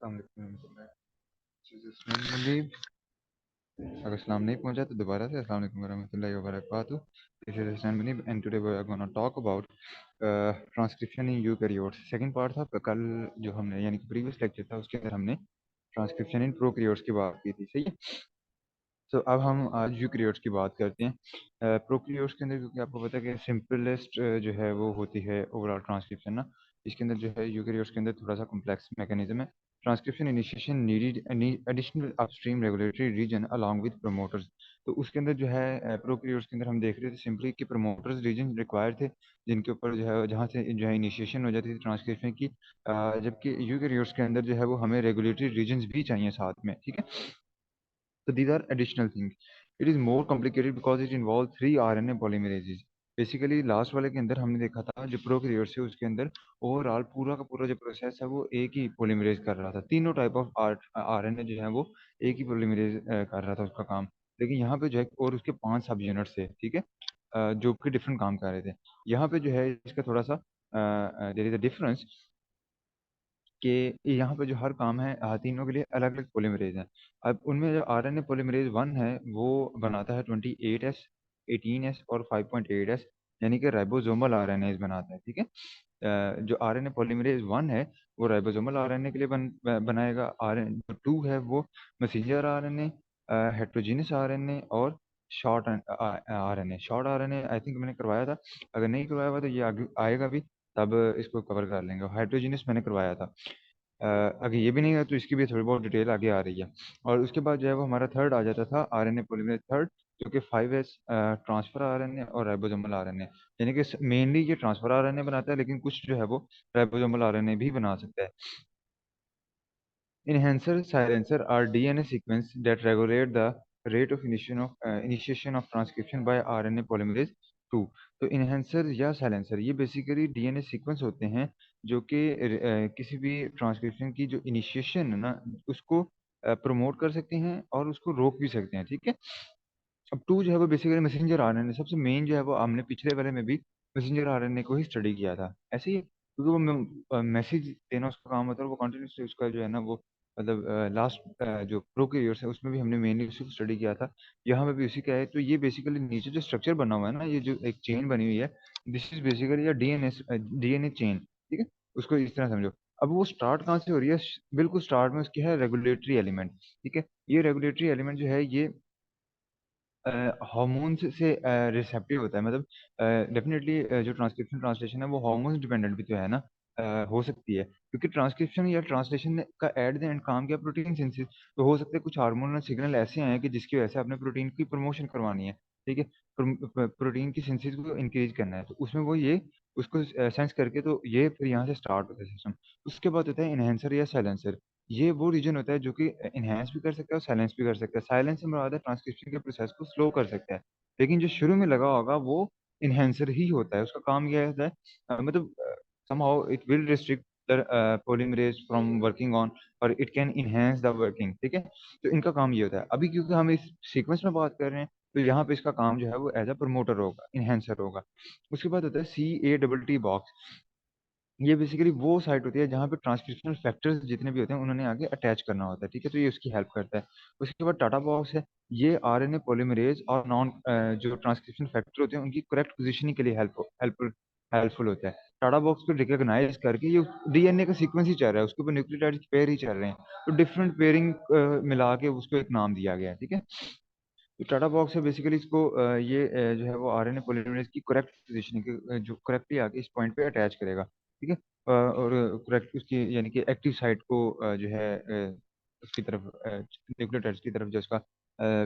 अस्सलाम वालेकुम वरहमतुल्लाहि। अगर सलाम नहीं पहुंचा तो दोबारा से अस्सलाम वालेकुम वरहमतुल्लाहि वबरकातुहू। This is Hasan Munib and today we are gonna talk about transcription in eukaryotes. Second part था कल जो हमने यानी कि प्रीवियस लेक्चर था उसके अंदर हमने ट्रांसक्रिप्शन इन प्रोकैरियोट्स की बात की थी, सही है। तो अब हम आज यूकैरियोट्स की बात करते हैं। प्रोकैरियोट्स के अंदर क्योंकि आपको पता है कि सिंपलेस्ट जो है वो होती है ओवरऑल ट्रांसक्रिप्शन ना। इसके अंदर जो है यूकैरियोट्स के अंदर थोड़ा सा कॉम्प्लेक्स मैकेनिज्म है। Transcription initiation needed additional upstream regulatory region along with promoters. तो उसके अंदर जो है प्रोकैरियोट्स के अंदर हम देख रहे थे सिंपली कि प्रमोटर्स रीजन रिक्वायर्ड थे जिनके ऊपर जो है जहाँ से जो है इनिशिएशन हो जाती थी ट्रांसक्रिप्शन की। जबकि यूकैरियोट्स के अंदर जो है वो हमें रेगुलेटरी रीजन्स भी चाहिए साथ में, ठीक है। So these are additional things. It is more complicated because it involves three RNA polymerases. Basically last वाले के अंदर हमने देखा था जो प्रोकैरियोट्स है उसके अंदर ओवरऑल पूरा का पूरा जो प्रोसेस है वो एक ही पोलीमरेज कर रहा था। तीनों टाइप ऑफ आरएनए जो है वो एक ही पोलीमरेज कर रहा था उसका काम। लेकिन यहाँ पे जो है और उसके 5 सब यूनिट्स थे, ठीक है, जो कि डिफरेंट काम कर रहे थे। यहाँ पे जो है इसका थोड़ा सा देयर इज अ डिफरेंस कि यहाँ पे जो हर काम है तीनों के लिए अलग अलग पोलीमरेज हैं। अब उनमें जो आरएनए पोलीमरेज 1 है वो बनाता है 28S, 18S और 5.8S, यानी कि राइबोसोमल आरएनए बनाता है, ठीक है। जो आरएनए पोलीमरेज 1 है वो राइबोसोमल आरएनए के लिए बनाएगा। आरएनए जो 2 है वो मैसेंजर आरएनए, हेट्रोजीनस आरएनए और short RNA. Short RNA I think मैंने करवाया था, अगर नहीं करवाया हुआ तो ये आगे आएगा भी, तब इसको कवर कर लेंगे। हाइड्रोजीनस मैंने करवाया था। अगर ये भी नहीं है तो इसकी भी थोड़ी बहुत डिटेल आगे आ रही है। और उसके बाद जो है वो हमारा थर्ड आ जाता था आरएनए पॉलीमरेज थर्ड, जो कि 5S ट्रांसफर आरएनए और राइबोसोमल आरएनए, यानी कि मेनली ये ट्रांसफर आरएनए बनाता है लेकिन कुछ जो है वो राइबोसोमल आरएनए भी बना सकता है। Enhancer silencer are DNA sequence that regulate the rate of initiation of transcription by RNA polymerase 2। तो इन्हेंसर या साइलेंसर ये बेसिकली डीएनए सीक्वेंस होते हैं जो कि किसी भी ट्रांसक्रिप्शन की जो इनिशिएशन है ना उसको प्रमोट कर सकते हैं और उसको रोक भी सकते हैं, ठीक है। अब 2 जो है वो बेसिकली मैसेंजर आरएनए सबसे मेन जो है वो हमने पिछले वाले में भी मैसेंजर आरएनए को ही स्टडी किया था, ऐसे ही क्योंकि वो मैसेज देना उसका काम होता है और वो कंटिन्यूसली उसका जो है ना वो मतलब लास्ट जो प्रोकैरियोट्स है उसमें भी हमने मेनली उसी को स्टडी किया था। यहाँ पे भी उसी का है। तो ये बेसिकली नीचे जो स्ट्रक्चर बना हुआ है ना, ये जो एक चेन बनी हुई है, this is basically a DNA chain, ठीक है। उसको इस तरह समझो। अब वो स्टार्ट कहाँ से हो रही है, बिल्कुल स्टार्ट में उसकी है रेगुलेटरी एलिमेंट, ठीक है। ये रेगुलेटरी एलिमेंट जो है ये हार्मोन्स से रिसेप्टिव होता है, मतलब डेफिनेटली जो ट्रांसक्रिप्शन ट्रांसलेशन है वो हार्मोन्स डिपेंडेंट भी तो है ना, हो सकती है क्योंकि ट्रांसक्रिप्शन या ट्रांसलेशन का एट द एंड काम किया प्रोटीन सिंथेसिस। तो हो सकता है कुछ हार्मोनल सिग्नल ऐसे आए कि जिसकी वजह से आपने प्रोटीन की प्रमोशन करवानी है, ठीक है। प्रोटीन की सिंथेसिस को इंक्रीज करना है तो उसमें वो ये उसको सेंस करके तो ये फिर यहाँ से स्टार्ट होता है सिस्टम। उसके बाद होता है इनहेंसर या साइलेंसर। ये वो रीजन होता है जो कि इनहेंस भी कर सकता है और साइलेंस भी कर सकता है। साइलेंस से मुराद है ट्रांसक्रिप्शन के प्रोसेस को स्लो कर सकता है, लेकिन जो शुरू में लगा होगा वो इनहेंसर ही होता है। उसका काम क्या होता है, मतलब somehow it will restrict the polymerase from working on और it can enhance the working, ठीक है। तो इनका काम ये होता है। अभी क्योंकि हम इस सीक्वेंस में बात कर रहे हैं तो यहाँ पे इसका काम जो है वो एज अ प्रमोटर होगा, इनहेंसर होगा। उसके बाद होता है CATT बॉक्स। ये बेसिकली वो साइट होती है जहाँ पे ट्रांसक्रिप्शनल फैक्टर्स जितने भी होते हैं उन्होंने आगे अटैच करना होता है, ठीक है। तो ये उसकी हेल्प करता है। उसके बाद टाटा बॉक्स है। ये आरएनए पॉलीमरेज और नॉन जो ट्रांसक्रिप्शन फैक्टर होते हैं उनकी करेक्ट पोजीशनिंग के लिए हेल्पफुल होता है। टाटा बॉक्स को रिकॉग्नाइज करके ये डीएनए का सीक्वेंस ही चल रहा है, उसके ऊपर न्यूक्लियोटाइड पेयर ही चल रहे हैं, तो डिफरेंट पेयरिंग मिला के उसको एक नाम दिया गया है, ठीक है। तो टाटा बॉक्स है बेसिकली इसको ये जो है वो आरएनए पॉलीमरेज की करेक्ट पोजीशनिंग जो करेक्टली आके इस पॉइंट पे अटैच करेगा, ठीक है। और करेक्ट उसकी यानी कि एक्टिव साइट को जो है उसकी तरफ न्यूक्लियोटाइड्स की तरफ जो उसका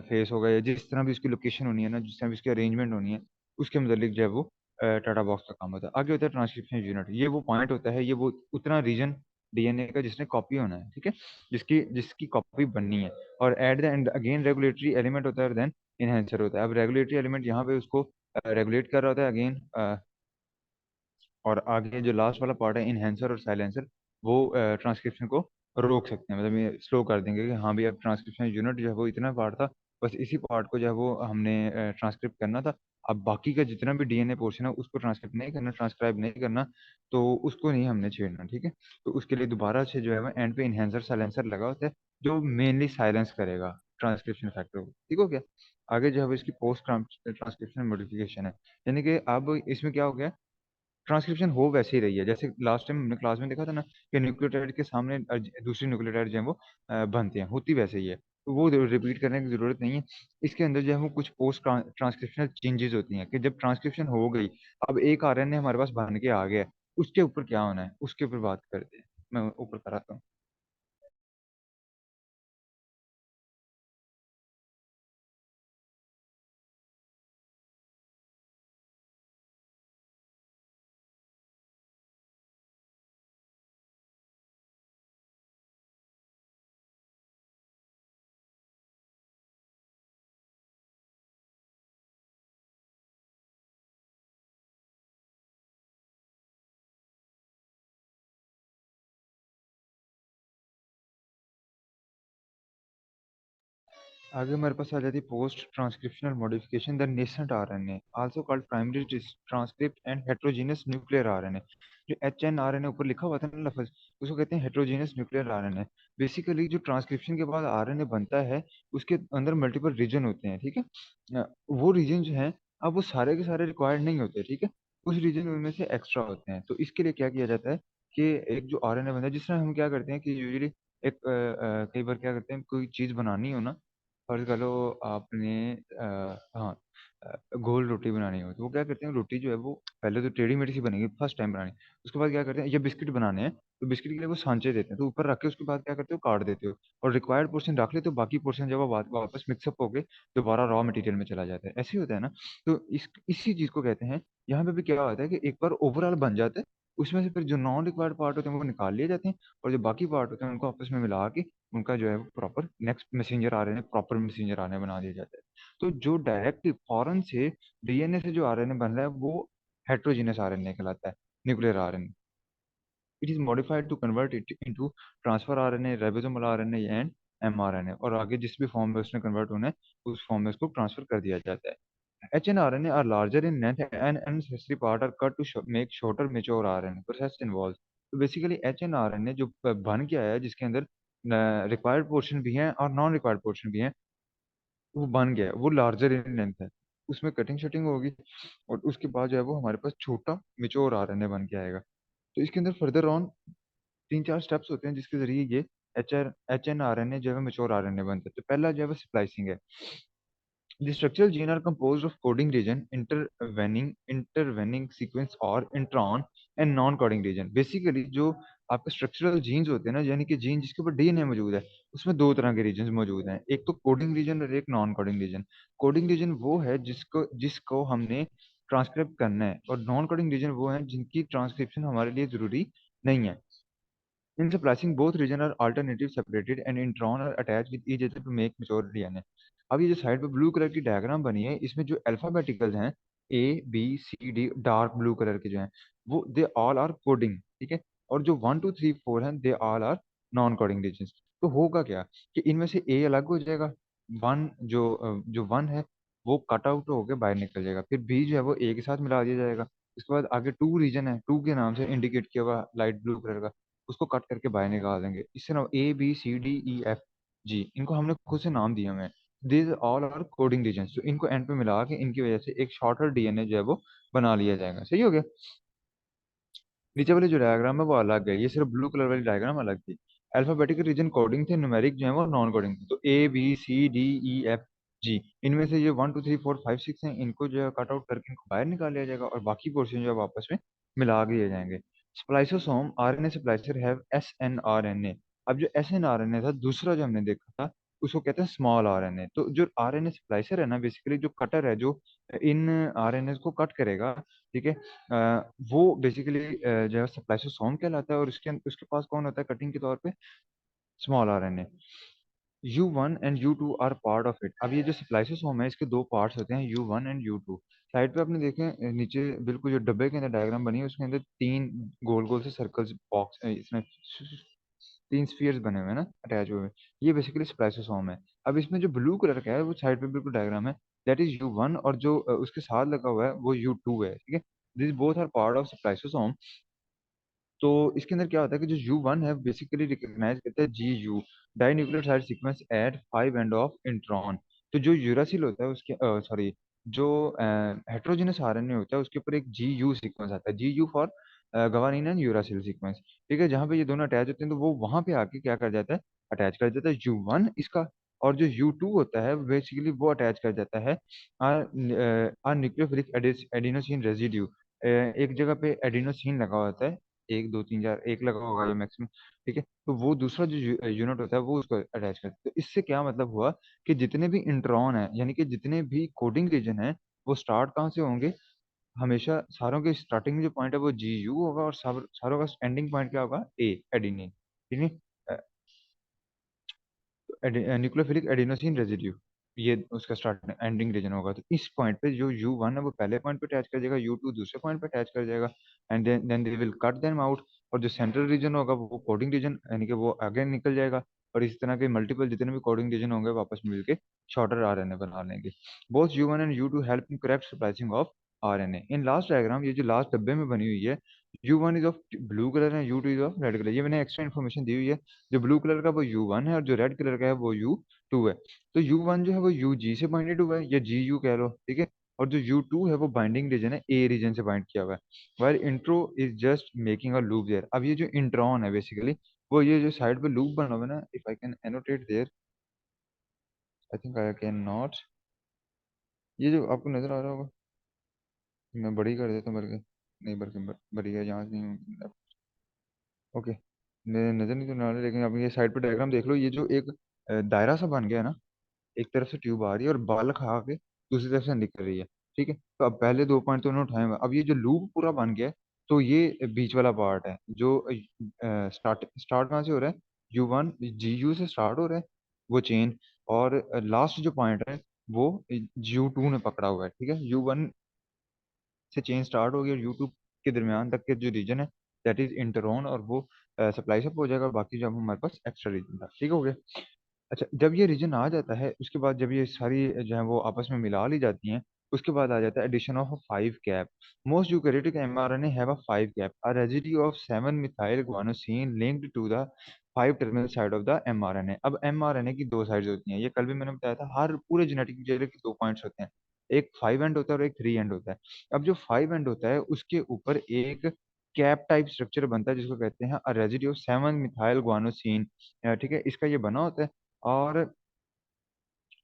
फेस होगा या जिस तरह भी उसकी लोकेशन होनी है ना, जिस तरह भी उसकी अरेंजमेंट होनी है उसके मुतालिक जो है वो टाटा बॉक्स का काम होता है। आगे होता है ट्रांसक्रिप्शन यूनिट। ये वो पॉइंट होता है, ये वो उतना रीजन डीएनए का जिसने कॉपी होना है, ठीक है, जिसकी जिसकी कॉपी बननी है। और at the end again regulatory element होता है, देन इनहेंसर होता है। अब रेगुलेटरी एलिमेंट यहाँ पे उसको रेगुलेट कर रहा होता है अगेन, और आगे जो लास्ट वाला पार्ट है इनहेंसर और साइलेंसर वो ट्रांसक्रिप्शन को रोक सकते हैं, मतलब ये स्लो कर देंगे कि हाँ भी अब ट्रांसक्रिप्शन यूनिट जो है वो इतना पार्ट था बस इसी पार्ट को जो है वो हमने ट्रांसक्रिप्ट करना था। अब बाकी का जितना भी डीएनए पोर्शन है उसको ट्रांसक्रिप्ट नहीं करना, ट्रांसक्राइब नहीं करना, तो उसको नहीं हमने छेड़ना, ठीक है। तो उसके लिए दोबारा से जो है वो एंड पे इन्हेंसर साइलेंसर लगा होता है, जो मेनली साइलेंस करेगा ट्रांसक्रिप्शन फैक्टर को, ठीक हो गया। आगे जो है इसकी पोस्ट ट्रांसक्रिप्शन मॉडिफिकेशन है, यानी कि अब इसमें क्या हो गया, ट्रांसक्रिप्शन हो वैसे ही रही है जैसे लास्ट टाइम हमने क्लास में देखा था ना, कि न्यूक्लियोटाइड के सामने दूसरी न्यूक्लियोटाइड जो है वो बनते हैं, होती वैसे ही है, तो वो रिपीट करने की जरूरत नहीं है। इसके अंदर जो है वो कुछ पोस्ट ट्रांसक्रिप्शनल चेंजेस होती हैं, कि जब ट्रांसक्रिप्शन हो गई, अब एक आरएनए हमारे पास बन के आ गया है, उसके ऊपर क्या होना है उसके ऊपर बात करते हैं। मैं ऊपर कराता हूँ। आगे हमारे पास आ जाती है post transcriptional modification, the nascent RNA also called primary transcript and heterogeneous nuclear RNA. जो एच एन आरएनए ऊपर लिखा हुआ था ना लफ्ज, उसको कहते हैं हेट्रोजीनियस न्यूक्लियर आरएनए। बेसिकली जो ट्रांसक्रिप्शन के बाद आरएनए बनता है, उसके अंदर मल्टीपल रीजन होते हैं, ठीक है। वो रीजन जो है, अब वो सारे के सारे रिक्वायर्ड नहीं होते, ठीक है। कुछ रीजन उनमें से एक्स्ट्रा होते हैं, तो इसके लिए क्या किया जाता है कि एक जो आरएनए बनता है, जिस तरह हम क्या करते हैं कि यूजुअली एक कई बार क्या करते हैं, कोई चीज़ बनानी हो ना, फर्ज कर लो आपने हाँ, गोल रोटी बनानी हो, तो वो क्या करते हैं, रोटी जो है वो पहले तो टेढ़ी मेढ़ी सी बनेगी फर्स्ट टाइम बनानी, उसके बाद क्या करते हैं, ये बिस्किट बनाने हैं, तो बिस्किट के लिए वो सांचे देते हैं, तो ऊपर रख के उसके बाद क्या करते हो, काट देते हो, और रिक्वायर्ड पोर्शन रख लेते हो, बाकी पोर्शन जब वो वापस मिक्सअप होके दोबारा रॉ मटेरियल में चला जाता है, ऐसे ही होता है ना। तो इसी चीज को कहते हैं, यहाँ पे भी क्या होता है कि एक बार ओवरऑल बन जाता है, उसमें से फिर जो नॉन रिक्वायर्ड पार्ट होते हैं वो निकाल लिए जाते हैं, और जो बाकी पार्ट होते हैं उनको आपस में मिला के उनका जो है वो proper next messenger RNA, proper messenger RNA बना दिया जाता है। तो जो डायरेक्ट फॉरेन से डीएनए से जो आरएनए बन रहा है वो हेट्रोजीनस आरएनए कहलाता है, nuclear RNA. It is modified to convert it into transfer RNA, ribosomal RNA and mRNA, और आगे जिस भी फॉर्म में उसने कन्वर्ट होना है उस फॉर्म में उसको ट्रांसफर कर दिया जाता है। hnRNA are larger in length and unnecessary part are cut to make shorter mature RNA process involved। तो बेसिकली hnRNA जो बन के आया है, जिसके अंदर रिक्वायर्ड पोर्शन भी हैं और नॉन रिक्वायर्ड पोर्शन भी हैं, वो बन गया है, वो लार्जर इन लेंथ है, उसमें कटिंग शटिंग होगी, और उसके बाद जो है वो हमारे पास छोटा मेच्योर आरएनए बन के आएगा। तो इसके अंदर फर्दर ऑन 3-4 स्टेप्स होते हैं जिसके जरिए ये H N R N A जो है मेच्योर आरएनए बनता है। तो पहला जो है वो स्प्लाइसिंग है। The structural gene are composed of coding region, intervening sequence और intron and non-coding region। Basically जो आपके स्ट्रक्चरल जीन्स होते हैं ना, यानी कि जीन जिसके ऊपर डीएनए मौजूद है, उसमें दो तरह के रीजन मौजूद हैं, एक तो कोडिंग रीजन और एक non coding reason. Coding region वो है जिसको जिसको हमने ट्रांसक्रिप्ट करना है, और नॉन कोडिंग रीजन वो है जिनकी ट्रांसक्रिप्शन हमारे लिए जरूरी नहीं है। In splicing, both regions are alternative separated and intron are attached with each other to make mature DNA। अब ये जो साइड पे ब्लू कलर की डायग्राम बनी है, इसमें जो अल्फाबेटिकल्स हैं, A B C D, dark blue colour के जो हैं, वो दे ऑल आर कोडिंग, ठीक है। और जो 1 2 3 4 हैं, they all are non coding region. तो होगा क्या कि इनमें से ए अलग हो जाएगा, वन जो वन है वो कट आउट होकर बाहर निकल जाएगा, फिर बी जो है वो ए के साथ मिला दिया जाएगा। इसके बाद आगे टू रीजन है, टू के नाम से इंडिकेट किया हुआ लाइट ब्लू कलर का, उसको कट करके बाहर निकाल देंगे। इससे ना A B C D E F G, इनको हमने खुद से नाम दिया हुए हैं, these all are coding region. तो इनको एंड पे मिला के इनकी वजह से एक शॉर्टर डीएनए जो है वो बना लिया जाएगा। सही हो गया। नीचे वाली जो डायग्राम है वो अलग है, ये सिर्फ ब्लू कलर वाली डायग्राम अलग थी। अल्फाबेटिकल रीजन कोडिंग थे, न्यूमेरिक जो है वो नॉन कोडिंग थे। तो A B C D E F G, इनमें से ये 1 2 3 4 5 6 हैं, इनको जो है कट आउट करके इनको बाहर निकाल लिया जाएगा, और बाकी पोर्शन जो है आपस में मिला दिए जाएंगे। Spliceosome RNA स्प्लाइसर have SNRNA। अब जो SNRNA था दूसरा जो हमने देखा था, उसको कहते हैं स्मॉल आरएनए। तो जो आरएनए स्प्लाइसर है ना, बेसिकली जो कटर है जो इन आरएनए को कट करेगा, ठीक है, वो बेसिकली जो है स्प्लाइसोसोम कहलाता है, और उसके पास कौन होता है कटिंग के तौर पे, small RNA. U1 and U2 are part of it. अब ये जो स्प्लाइसोसोम है, इसके दो पार्ट्स होते हैं, U1 and U2। साइड पे आपने देखे नीचे बिल्कुल जो डब्बे के अंदर डायग्राम बनी है, उसके अंदर तीन गोल गोल से सर्कल्स बॉक्स इसमें तीन स्फीयर्स बने हुए हैं ना अटैच हुए हुए, ये बेसिकली स्प्लाइसोसोम है। अब इसमें जो ब्लू कलर का है वो साइड पे बिल्कुल डायग्राम है, दैट इज U1, और जो उसके साथ लगा हुआ है वो U2 है, ठीक है। This both are part of spliceosome. तो इसके अंदर क्या होता है कि जो U1 है बेसिकली रिकॉग्नाइज करता है GU, dinucleotide sequence at 5 end of intron. तो जो यूरासिल होता है उसके सॉरी, जो हेट्रोजेनस आरएनए होता है उसके ऊपर एक GU सीक्वेंस आता है, GU for guanine and uracil sequence, ठीक है। जहाँ पे ये दोनों अटैच होते हैं तो वो वहां पे आके क्या कर जाता है, अटैच कर जाता है U1 इसका। और जो U2 होता है बेसिकली वो अटैच कर जाता है आर न्यूक्लियोफिलिक एडिनोसिन रेजिड्यू। एक जगह पे एडिनोसिन लगा होता है, एक दो तीन चार एक लगा होगा ये मैक्सिमम, ठीक है। तो वो दूसरा जो यूनिट होता है वो उसको अटैच करता है। तो इससे क्या मतलब हुआ कि जितने भी इंट्रॉन है यानी कि जितने भी कोडिंग रीजन है वो स्टार्ट कहाँ से होंगे, हमेशा सारों के स्टार्टिंग में जो पॉइंट है वो GU होगा, और सारों का एंडिंग पॉइंट क्या होगा, एडिनिन, ठीक है। न्यूक्लियोफिलिक एडिनोसिन रेजिड्यू, ये उसका स्टार्ट एंडिंग रीजन होगा। तो इस पॉइंट पे जो U1 है वो पहले पॉइंट पे अटैच कर जाएगा, U2 दूसरे पॉइंट पे अटैच कर जाएगा, and then they will cut them out. और जो सेंट्रल रीजन होगा वो कोडिंग रीजन यानी कि वो आगे निकल जाएगा, और इस तरह के मल्टीपल जितने भी कोडिंग रीजन होंगे वो आपस में मिलके शॉर्टर RNA बना लेंगे। Both U1 and U2 help in correct splicing of RNA। In last diagram, ये जो लास्ट डब्बे में बनी हुई है, U1 is of blue colour है, U2 is of red colour, ये मैंने एक्स्ट्रा इन्फॉर्मेशन दी हुई है। जो ब्लू कलर का वो U1 है और जो रेड कलर का है वो U2 है। तो U1 जो है वो UG से बाइंडेड हुआ है या GU कह लो, ठीक है। और जो U2 है वो बाइंडिंग रीजन है, A रीजन से बाइंड किया हुआ है। While intron is just making a loop there. अब ये जो इंट्रॉन है बेसिकली वो ये जो साइड पे लूप बना हुआ है ना, if I can annotate there, I think I cannot, ये जो आपको नजर आ रहा होगा, मैं बड़ी कर देता हूँ बल्कि, नहीं बल्कि बड़ी है यहाँ से नहीं, ओके, मेरे नजर नहीं तो ना आ रहा, लेकिन अब ये साइड पे डायग्राम देख लो, ये जो एक दायरा सा बन गया है ना, एक तरफ से ट्यूब आ रही है और बाल खा के दूसरी तरफ से निकल रही है, ठीक है। तो अब पहले दो पॉइंट तो उन्होंने उठाए हुए हैं। अब ये जो लूप पूरा बन गया है, तो ये बीच वाला पार्ट है जो स्टार्ट स्टार्ट कहाँ से हो रहा है, U1 GU से स्टार्ट हो रहा है वो चेन, और लास्ट जो पॉइंट है वो U2 ने पकड़ा हुआ है, ठीक है। U1 से चेन स्टार्ट होगी और यूट्यूब के दरमियान तक के जो रीजन है दैट इज इंटरॉन, और वो सप्लाई सब हो जाएगा, और बाकी जो हमारे पास एक्स्ट्रा रीजन था, ठीक हो गया। अच्छा, जब ये रीजन आ जाता है उसके बाद जब ये सारी जो है वो आपस में मिला ली जाती हैं, उसके बाद आ जाता है addition of 5 cap. Most eukaryotic mRNA have a 5 cap, a residue of 7 methyl guanosine linked to the 5 terminal side of the mRNA। अब mRNA की दो साइड्स होती हैं, ये कल भी मैंने बताया था, हर पूरे जेनेटिक मटेरियल के दो पॉइंट्स होते हैं, एक 5 एंड होता है और एक 3 एंड होता है। अब जो 5 एंड होता है उसके ऊपर एक कैप टाइप स्ट्रक्चर बनता है जिसको कहते हैं रेजिड्यू ऑफ 7 मिथाइल गुआनोसिन, ठीक है, इसका ये बना होता है। और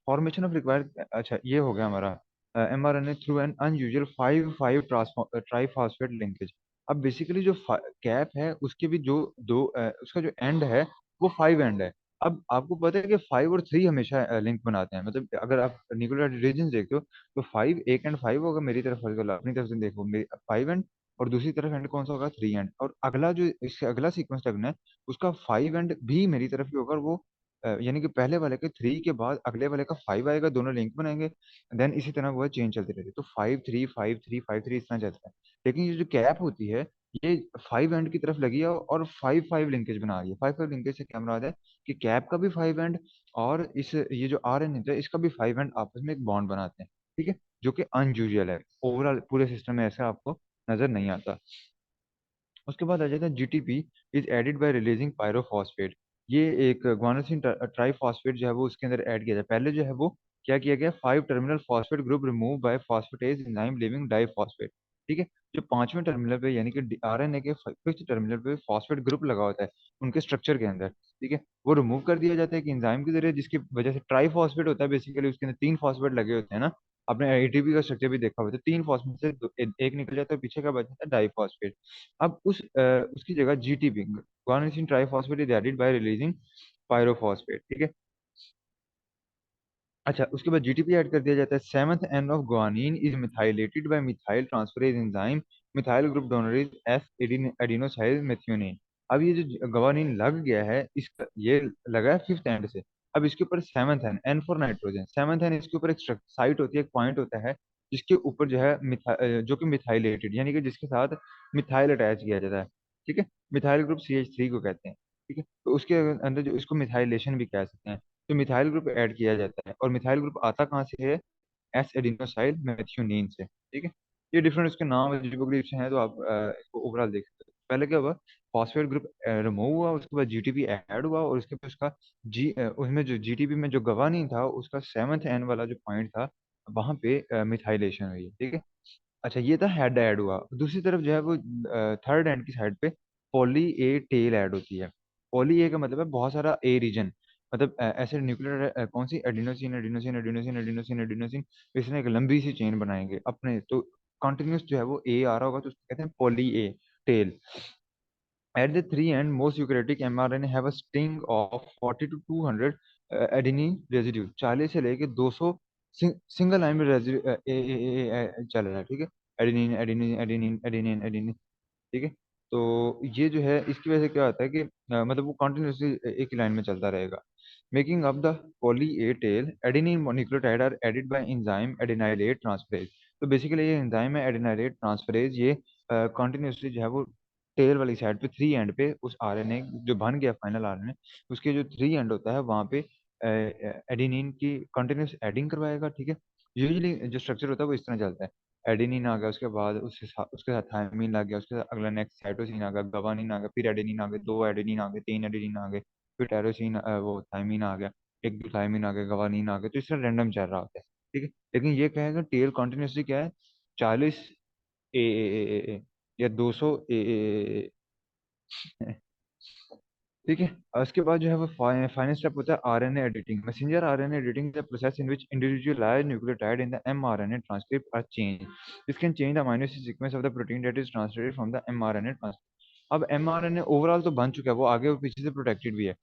फॉर्मेशन ऑफ रिक्वायर्ड, अच्छा ये हो गया हमारा mRNA through an unusual 5 5 triphosphate linkage. अब बेसिकली जो कैप है उसके भी जो दो उसका जो एंड है वो 5 एंड है। अब आपको पता है कि 5 और 3 हमेशा लिंक बनाते हैं, मतलब अगर आप न्यूक्लियोटाइड रीजन देखते हो तो 5 एक एंड 5 होगा, मेरी तरफ होगा, अपनी तरफ से देखो, मेरी 5 एंड, और दूसरी तरफ एंड कौन सा होगा, 3 एंड, और अगला जो इससे अगला सीक्वेंस लगना है उसका 5 एंड भी मेरी तरफ ही होगा, और वो यानी कि पहले वाले के 3 के बाद अगले वाले का 5 आएगा, दोनों लिंक बनाएंगे, देन इसी तरह वो चेंज चलती रहती है। तो 5 3 5 3 5 3 इस तरह चलता है। लेकिन ये जो कैप होती है ये 5 एंड की तरफ लगी है और 5 5 लिंकेज बना रही है। 5 5 लिंकेज से क्या मुराद है कि कैप का भी 5 एंड और इस ये जो RNA है इसका भी 5 एंड आपस में एक बॉन्ड बनाते हैं, ठीक है, जो कि अनयूजुअल है, ओवरऑल पूरे सिस्टम में ऐसा आपको नजर नहीं आता। उसके बाद आ जाता है GTP is added bye releasing pyrophosphate. ये एक गुआनोसिन ट्राइफॉस्फेट जो है वो उसके अंदर ऐड किया जाए, पहले जो है वो क्या किया गया, 5 terminal phosphate group remove by phosphatase enzyme living diphosphate, ठीक है। जो पांचवें टर्मिनल पे यानी कि RNA के फिफ्थ टर्मिनल पे फॉस्फेट ग्रुप लगा होता है उनके स्ट्रक्चर के अंदर, ठीक है, वो रिमूव कर दिया जाता है कि एंजाइम के जरिए, जिसकी वजह से ट्राइफॉस्फेट होता है, बेसिकली उसके अंदर 3 फॉस्फेट लगे होते हैं ना। आपने ATP का स्ट्रक्चर भी देखा होगा, तो 3 फॉस्फेट से एक निकल जाता है, पीछे का बच जाता है डाइफॉस्फेट। अब उसकी जगह GTP guanosine triphosphate is added by releasing pyrophosphate, ठीक है। अच्छा, उसके बाद GTP ऐड कर दिया जाता है। Seventh N of guanine is methylated by methyltransferase enzyme, methyl group donor is S adenosyl methionine. अब ये जो गवानीन लग गया है इसका ये लगा है फिफ्थ एंड से। अब इसके ऊपर seventh N, N for nitrogen, seventh N, इसके ऊपर एक साइट होती है, एक पॉइंट होता है जिसके ऊपर जो है जो कि मिथाइलेटेड यानी कि जिसके साथ मिथाइल अटैच किया जाता है, ठीक है, मिथाइल ग्रुप CH3 को कहते हैं। ठीक है, तो उसके अंदर जो इसको मिथाइलेशन भी कह सकते हैं। तो मिथाइल ग्रुप ऐड किया जाता है, और मिथाइल ग्रुप आता कहाँ से है? एस एडिनोसाइल मेथियोनीन से। ठीक है, ये डिफरेंट उसके नाम अजीबोगरीब से हैं, तो आप इसको ओवरऑल देख सकते हो। पहले क्या हुआ, फॉस्फेट ग्रुप रिमूव हुआ, उसके बाद जीटीपी ऐड हुआ, और उसके बाद उसका उसमें जो जीटीपी में जो गवानीन था उसका सेवंथ एन वाला जो पॉइंट था, वहां पे मिथाइलेशन हुई। ठीक है, अच्छा ये था हेड ऐड हुआ। दूसरी तरफ जो है वो थर्ड एंड की साइड पे पॉली ए टेल ऐड होती है। पॉली ए का मतलब है बहुत सारा ए रीजन, मतलब ऐसे न्यूक्लियर कौन सी adenosine adenosine adenosine adenosine adenosine, इसने एक लंबी सी चेन बनाएंगे अपने, तो कॉन्टिन्यूस जो है वो ए आ रहा होगा, तो उसको कहते हैं poly A tail. At the three end, most eukaryotic mRNA have a string of 40 to 200 adenine residue। 40 से लेके 200 सिंगल लाइन में रेजिड्यू चल रहा है। ठीक है, adenine adenine adenine adenine adenine. ठीक है, तो ये जो है इसकी वजह से क्या होता है कि मतलब वो कंटिन्यूसली एक ही लाइन में चलता रहेगा। Making up the poly A tail, adenine nucleotide are added by enzyme adenylate transferase. तो बेसिकली ये एंजाइम है एडेनाइलेट ट्रांसफरेज, ये कंटिन्यूसली जो है वो टेल वाली साइड पे थ्री एंड पे उस आरएनए जो बन गया फाइनल आरएनए, उसके जो थ्री एंड होता है वहाँ पे एडेनिन की कंटिन्यूस एडिंग करवाएगा। ठीक है, यूजुअली जो स्ट्रक्चर होता है वो इस तरह चलता है। एडेनिन आ गया, उसके बाद उसके साथ थायमीन आ गया, उसके साथ अगला नेक्स्ट साइटोसिन आ गया, गवानीन आ गया, फिर एडेनिन आ गया, दो एडेनिन आ गए, तीन एडेनिन आ गए, फिर टेरोसिन वो थायमीन आ गया, एक दो थायमीन आ गया, गवानीन आ गया। तो इस तरह रैंडम चल रहा होता है। ठीक है, लेकिन ये कहेगा टेल कॉन्टिन्यूसली क्या है, 40 ए या 200 ए। ठीक है, और उसके बाद जो है वो फाइनल स्टेप होता है RNA editing. Messenger RNA editing the process in which individualized nucleotide in the mRNA transcript are change. This can change the amino acid sequence of the protein that is translated from the mRNA transcript. अब mRNA overall तो बन चुका है, वो आगे और पीछे से प्रोटेक्टेड भी है।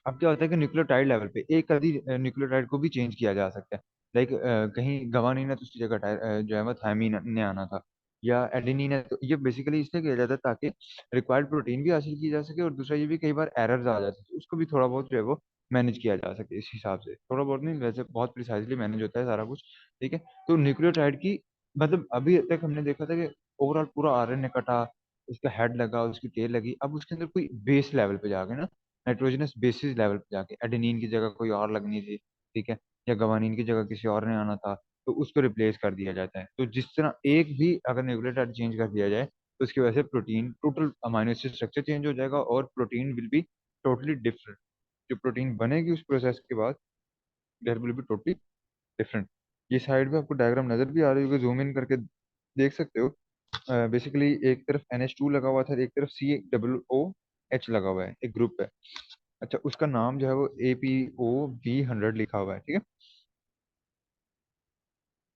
अब क्या होता है कि न्यूक्लियोटाइड लेवल पे एक आधी न्यूक्लियोटाइड को भी चेंज किया जा सकता है। लाइक कहीं गवानीन है तो उसकी जगह जो है वो थायमीन ने आना था, या एडेनिन है, तो ये बेसिकली इसलिए किया जाता है ताकि रिक्वायर्ड प्रोटीन भी हासिल की जा सके, और दूसरा ये भी कई बार एरर्स आ जाते हैं, तो उसको भी थोड़ा बहुत जो है वो मैनेज किया जा सके। इस हिसाब से थोड़ा बहुत नहीं, वैसे बहुत प्रिसाइजली मैनेज होता है सारा कुछ। ठीक है, तो न्यूक्लियोटाइड की मतलब अभी तक हमने देखा था कि ओवरऑल पूरा आरएनए कटा, उसका हेड लगा, उसकी टेल लगी, अब उसके अंदर कोई बेस लेवल पे जाके ना, नाइट्रोजनस बेसिस लेवल पे जाके एडेनिन की जगह कोई और लगनी थी। ठीक है, या गवानीन की जगह किसी और ने आना था, तो उसको रिप्लेस कर दिया जाता है। तो जिस तरह एक भी अगर न्यूक्लियोटाइड चेंज कर दिया जाए, तो उसकी वजह से protein total amino acid structure change हो जाएगा, और protein will be totally different. जो प्रोटीन बनेगी उस प्रोसेस के बाद, there will be totally different. ये साइड में आपको डायग्राम नजर भी आ रही होगी, जूम इन करके देख सकते हो। बेसिकली एक तरफ NH2 लगा हुआ था, एक तरफ COOH लगा हुआ है, एक ग्रुप है। अच्छा, उसका नाम जो है वो APOB100 लिखा हुआ है। ठीक है,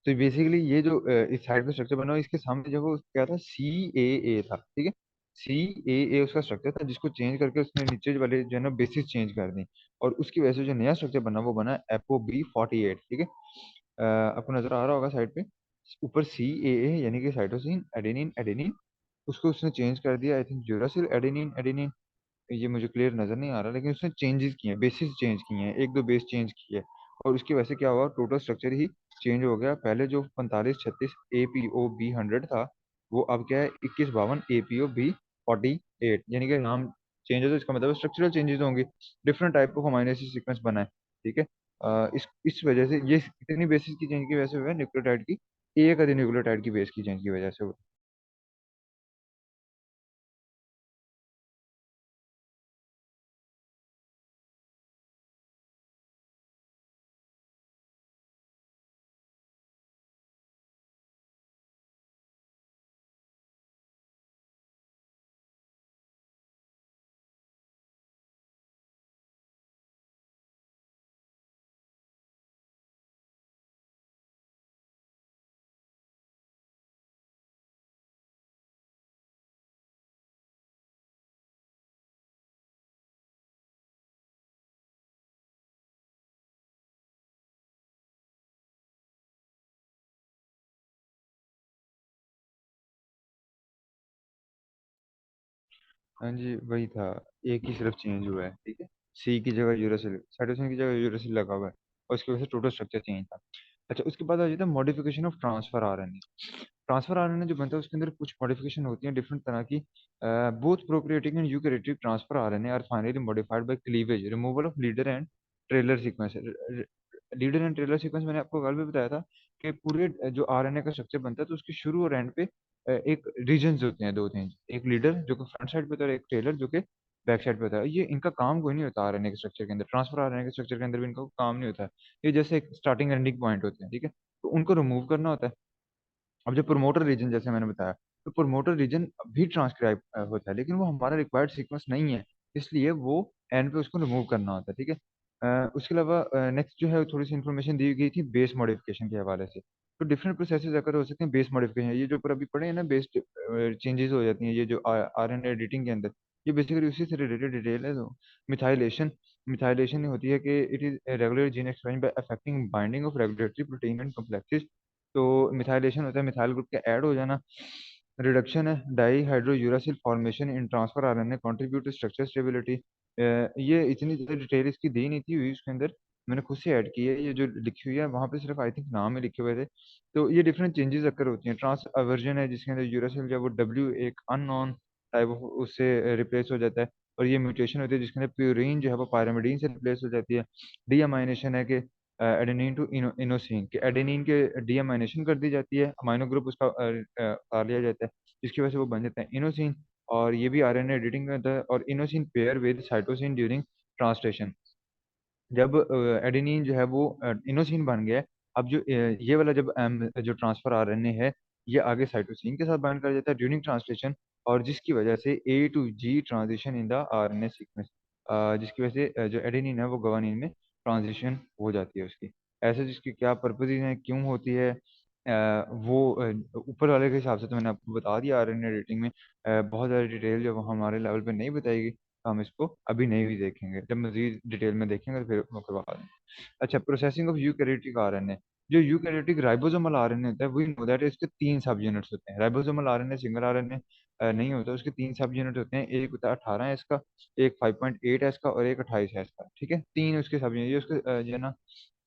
तो बेसिकली ये जो इस साइड में स्ट्रक्चर बना हुआ है, इसके सामने जो है वो क्या था, CAA था। ठीक है, CAA उसका स्ट्रक्चर था, जिसको चेंज करके उसने नीचे वाले जो है ना बेसिस चेंज कर दी, और उसकी वजह से जो नया स्ट्रक्चर बना वो बना FOB48। ठीक है, आपको नजर आ रहा होगा साइड पे ऊपर CAA यानी कि साइटोसिन एडेनिन एडेनिन, उसको उसने चेंज कर दिया, I think uracil adenine adenine. ये मुझे क्लियर नजर नहीं आ रहा, लेकिन उसने चेंजेस किए हैं, बेसिस चेंज किए हैं, एक दो बेस चेंज किए हैं, और उसकी वजह से क्या हुआ, टोटल स्ट्रक्चर ही चेंज हो गया। पहले जो 45 36 APOB100 था, वो अब क्या है, 21 52 APOB48, यानी कि नाम चेंज हो तो इसका मतलब स्ट्रक्चरल चेंजेस होंगे, different type of amino acid sequence बना है। ठीक है, इस वजह से ये इतनी बेसिस की चेंज की वजह से हुआ है, न्यूक्लियोटाइड की एक आधी न्यूक्लियोटाइड की बेस की चेंज की वजह से हुआ। हाँ जी, वही था, एक ही सिर्फ चेंज हुआ है। ठीक है, सी की जगह यूरासिल, साइटोसिन की जगह यूरासिल लगा हुआ है, और उसकी वजह से टोटल स्ट्रक्चर चेंज था। अच्छा, उसके बाद आ जाता है modification of transfer RNA. Transfer RNA जो बनता है उसके अंदर कुछ मॉडिफिकेशन होती है डिफरेंट तरह की। Both prokaryotic and eukaryotic transfer RNA are finally modified by cleavage removal of leader and trailer sequence. Leader and trailer sequence मैंने आपको कल भी बताया था कि पूरे जो आरएनए का स्ट्रक्चर बनता है तो उसके शुरू और एंड पे एक रीजन्स होते हैं, दो तीन। एक लीडर जो कि फ्रंट साइड पे होता है और एक ट्रेलर जो कि बैक साइड पे होता है। ये इनका काम कोई नहीं होता आरएनए के स्ट्रक्चर के अंदर, ट्रांसफर आरएनए के स्ट्रक्चर के अंदर भी इनका कोई काम नहीं होता है। ये जैसे एक स्टार्टिंग एंडिंग पॉइंट होते हैं, ठीक है, तो उनको रिमूव करना होता है। अब जो प्रोमोटर रीजन जैसे मैंने बताया, तो प्रोमोटर रीजन भी ट्रांसक्राइब होता है, लेकिन वो हमारा रिक्वायर्ड सीक्वेंस नहीं है, इसलिए वो एंड पे उसको रिमूव करना होता है, ठीक है। उसके अलावा नेक्स्ट जो है थोड़ी सी इन्फॉर्मेशन दी गई थी बेस मॉडिफिकेशन के हवाले से। तो डिफरेंट प्रोसेसेस अगर हो सकते हैं बेस मॉडिफिकेशन, ये जो ऊपर अभी पढ़े हैं ना, बेस चेंजेस हो जाती हैं ये जो आर एन एडिटिंग के अंदर, ये बेसिकली उसी से रिलेटेड डिटेल है। तो मिथाइलेशन, मिथाइलेशन होती है कि it is regular gene expression by affecting binding of regulatory protein and complexes. तो मिथाइलेशन होता है मिथाइल ग्रुप के ऐड हो जाना। रिडक्शन है di hydro uracil formation in transfer RNA contribute to structure stability. ये इतनी ज़्यादा डिटेल इसकी दी नहीं थी हुई उसके अंदर, मैंने खुद से ऐड की है। ये जो लिखी हुई है वहाँ पे सिर्फ आई थिंक नाम में लिखे हुए थे। तो ये डिफरेंट चेंजेस अकर होती हैं। ट्रांस अवर्जन है जिसके अंदर यूरासिल जो है वो डब्ल्यू एक अननोन टाइप ऑफ उससे रिप्लेस हो जाता है। और ये म्यूटेशन होती है जिसके अंदर प्यूरिन जो है वो पायरामिडीन से रिप्लेस हो जाती है। डीअमाइनेशन है कि एडेनिन टू इनोसिन के एडेनिन के डीअमाइनेशन कर दी जाती है, अमाइनो ग्रुप उसका उतार लिया जाता है, जिसकी वजह से वो बन जाते हैं इनोसिन। और ये भी आरएनए एडिटिंग करता है। और inosine pair with cytosine during translation. जब एडेनिन जो है वो इनोसिन बन गया है, अब जो ये वाला जब जो ट्रांसफर आरएनए है, ये आगे साइटोसिन के साथ बाइंड कर जाता है ड्यूरिंग ट्रांसलेशन। और जिसकी वजह से A to G transition in the RNA sequence, जिसकी वजह से जो एडेनिन है वो गवानीन में ट्रांजिशन हो जाती है उसकी। ऐसे जिसकी क्या पर्पज है, क्यों होती है, वो ऊपर वाले के हिसाब से तो मैंने आपको बता दिया आरएनए एडिटिंग में। बहुत ज़्यादा डिटेल जो हमारे लेवल पे नहीं बताएगी, हम इसको अभी नहीं भी देखेंगे, जब मजीद डिटेल में देखेंगे तो फिर वो करवा देंगे। अच्छा, प्रोसेसिंग ऑफ यूकैरियोटिक आरएनए। जो यूकैरियोटिक राइबोसोमल आरएनए होता है, वी नो दैट इसके तीन सब यूनिट्स होते हैं। राइबोसोमल आरएनए सिंगल आरएनए नहीं होता, उसके तीन सब यूनिट होते हैं। एक होता है 18 एस का, एक 5.8 एस का और एक 28 एस का, ठीक है। तीन उसके सब यूनिट, ये उसके जो है ना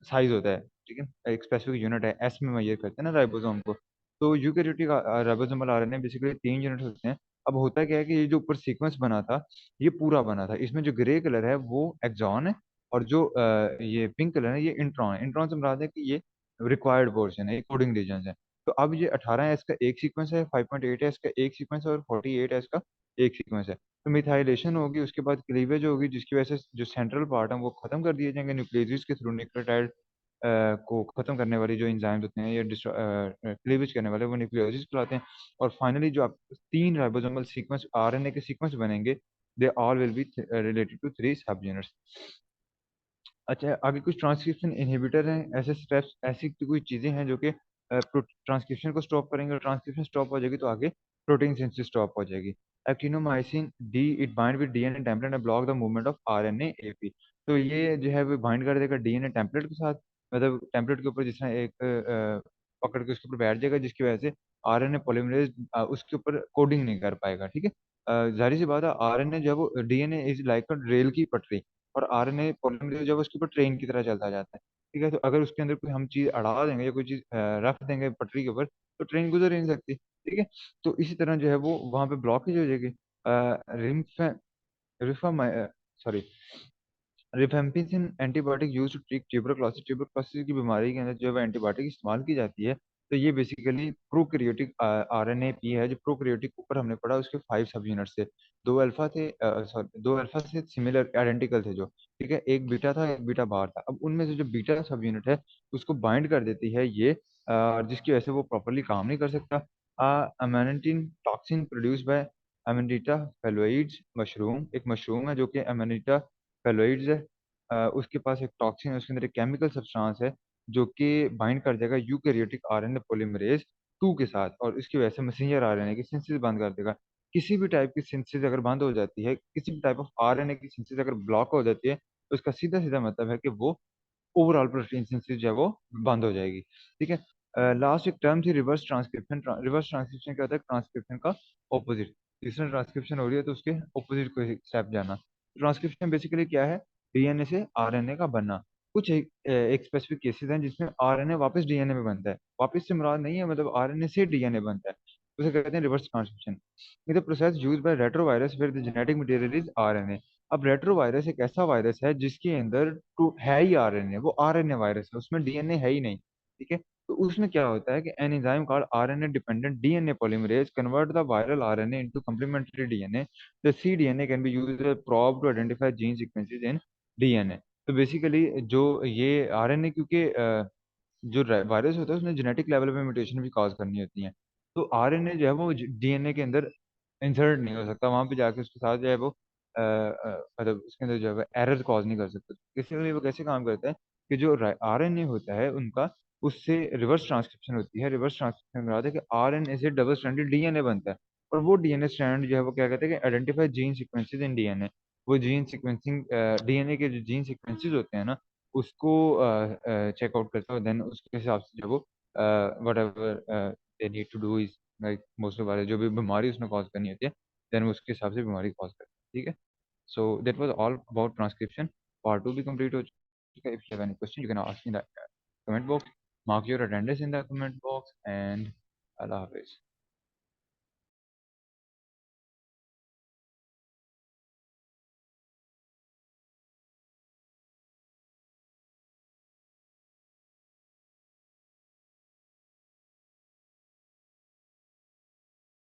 साइज होता है, ठीक है। एक स्पेसिफिक यूनिट है, एस में मेजर करते हैं ना राइबोसोम को। तो यूकैरियोटिक राइबोसोमल आरएनए बेसिकली तीन यूनिट होते हैं। अब होता क्या है कि ये जो ऊपर सीक्वेंस बना था, ये पूरा बना था। इसमें जो ग्रे कलर है वो एक्सॉन है, और जो ये पिंक कलर है ये इंट्रॉन है। इंट्रॉन से मुराद है कि ये रिक्वायर्ड पोर्शन है, ये कोडिंग रीजन है। तो अब ये 18 एस का एक सीक्वेंस है, 5.8 एस का एक सीक्वेंस है और 48 एस का एक सीक्वेंस है। तो मिथाइलेशन होगी, उसके बाद क्लीवेज होगी, जिसकी वजह से जो सेंट्रल पार्ट है वो खत्म कर दिए जाएंगे न्यूक्लियस के थ्रू। न्यूक्लियोटाइड को खत्म करने वाली जो एंजाइम्स होते हैं, ये क्लीवेज करने वाले, वो न्यूक्लियोसिस कहलाते हैं। और फाइनली जो आप तीन राइबोसोमल सीक्वेंस आरएनए के सीक्वेंस बनेंगे, they all will be related to three subunits. अच्छा, आगे कुछ ट्रांसक्रिप्शन इनहिबिटर हैं, ऐसे स्टेप्स, ऐसी कोई चीज़ें हैं जो कि ट्रांसक्रिप्शन को स्टॉप करेंगे। और ट्रांसक्रिप्शन स्टॉप हो जाएगी तो आगे प्रोटीन सिंथेसिस स्टॉप हो जाएगी। Actinomycin D, it bind with DNA template and block the movement of RNA AP. तो ये जो है वो बाइंड कर देगा डीएनए टेम्पलेट के साथ, मतलब टेम्पलेट के ऊपर जिस तरह एक पकड़ के उसके ऊपर बैठ जाएगा, जिसकी वजह से आरएनए पॉलीमरेज उसके ऊपर कोडिंग नहीं कर पाएगा, ठीक है। जाहिर सी बात है, आरएनए जब DNA is like a rail की पटरी, और आरएनए पॉलीमरेज जब उसके ऊपर ट्रेन की तरह चलता जाता है, ठीक है। तो अगर उसके अंदर कोई हम चीज अड़ा देंगे या कोई चीज रख देंगे पटरी के ऊपर, तो ट्रेन गुजर ही नहीं सकती, ठीक है। तो इसी तरह जो है वो वहां पे ब्लॉकेज हो जाएगी। रिम्फ रिफा sorry rifampicin antibiotic use to treat tuberculosis. Tuberculosis की बीमारी के अंदर जो है एंटीबायोटिक इस्तेमाल की जाती है। तो ये बेसिकली प्रोकैरियोटिक आरएनए पी है। जो प्रोकैरियोटिक ऊपर हमने पढ़ा उसके 5 सब यूनिट थे। दो अल्फा थे, सॉरी, दो अल्फा से सिमिलर आइडेंटिकल थे जो, ठीक है। एक बीटा था, एक बीटा बाहर था। अब उनमें से जो बीटा सब यूनिट है उसको बाइंड कर देती है ये, जिसकी वजह से वो प्रॉपरली काम नहीं कर सकता। अमेनिटिन टॉक्सिन प्रोड्यूस बाय अमेनिटा फेलोइड्स मशरूम, एक मशरूम है जो कि अमेनिटा फेलोइड्स है। उसके पास एक टॉक्सिन है, उसके अंदर एक केमिकल सब्सटेंस है जो कि बाइंड कर देगा यूकैरियोटिक आरएनए पॉलीमरेज 2 के साथ, और इसकी वजह से मैसेंजर आरएनए की सिंथेसिस बंद कर देगा। किसी भी टाइप की सिंथेसिस अगर बंद हो जाती है, किसी भी टाइप ऑफ आरएनए की सिंथेसिस अगर ब्लॉक हो जाती है, तो इसका सीधा सीधा मतलब है कि वो ओवरऑल प्रोटीन सिंथेसिस जो है वो बंद हो जाएगी, ठीक है। लास्ट एक टर्म थी रिवर्स ट्रांसक्रिप्शन। रिवर्स ट्रांसक्रिप्शन क्या होता है? ट्रांसक्रिप्शन का ऑपोजिट। तीसरा ट्रांसक्रिप्शन हो रही है तो उसके ऑपोजिट को स्टेप जाना। ट्रांसक्रिप्शन बेसिकली क्या है? डीएनए से आरएनए का बनना। कुछ एक स्पेसिफिक केसेस हैं जिसमें आरएनए वापस डीएनए में बनता है। वापस से मुराद नहीं है, मतलब आरएनए से डीएनए बनता है, उसे कहते हैं रिवर्स ट्रांसक्रिप्शन। ये the process used by retrovirus where the genetic material is RNA. अब रेट्रोवायरस एक ऐसा वायरस है जिसके अंदर टू है ही आरएनए, वो आरएनए वायरस है, उसमें डीएनए है ही नहीं। ठीक है, तो उसमें क्या होता है कि an enzyme called RNA dependent DNA polymerase convert the viral RNA into complementary DNA. The cDNA can be used as a probe to identify gene sequences in DNA. तो बेसिकली जो ये आरएनए, क्योंकि जो वायरस होता है उसने genetic level पे mutation भी कॉज करनी होती है, तो आरएनए जो है वो डीएनए के अंदर इंसर्ट नहीं हो सकता, वहां पे जाके उसके साथ जो है वो मतलब उसके अंदर जो है एरर कॉज नहीं कर सकता। इसलिए वो कैसे काम करता है कि जो आरएनए होता है उनका, उससे रिवर्स ट्रांसक्रिप्शन होती है। रिवर्स ट्रांसक्रिप्शन में आता है कि आरएनए से डबल स्ट्रैंडेड डीएनए बनता है, और वो डीएनए स्ट्रैंड जो है वो क्या कहते हैं कि identify gene sequences in DNA. वो जीन सीक्वेंसिंग, डीएनए के जो जीन सीक्वेंसेस होते हैं ना, उसको चेकआउट करता है, देन उसके हिसाब से जो वो whatever they need to do is like most वाले जो भी बीमारी उसने कॉज करनी होती है, देन वो उसके हिसाब से बीमारी कॉज करता है। ठीक है, so that was all about transcription. Part 2 भी कंप्लीट हो चुका है। If you have any question you can ask in the comment box. Mark your attendance in the comment box and Allah Hafiz.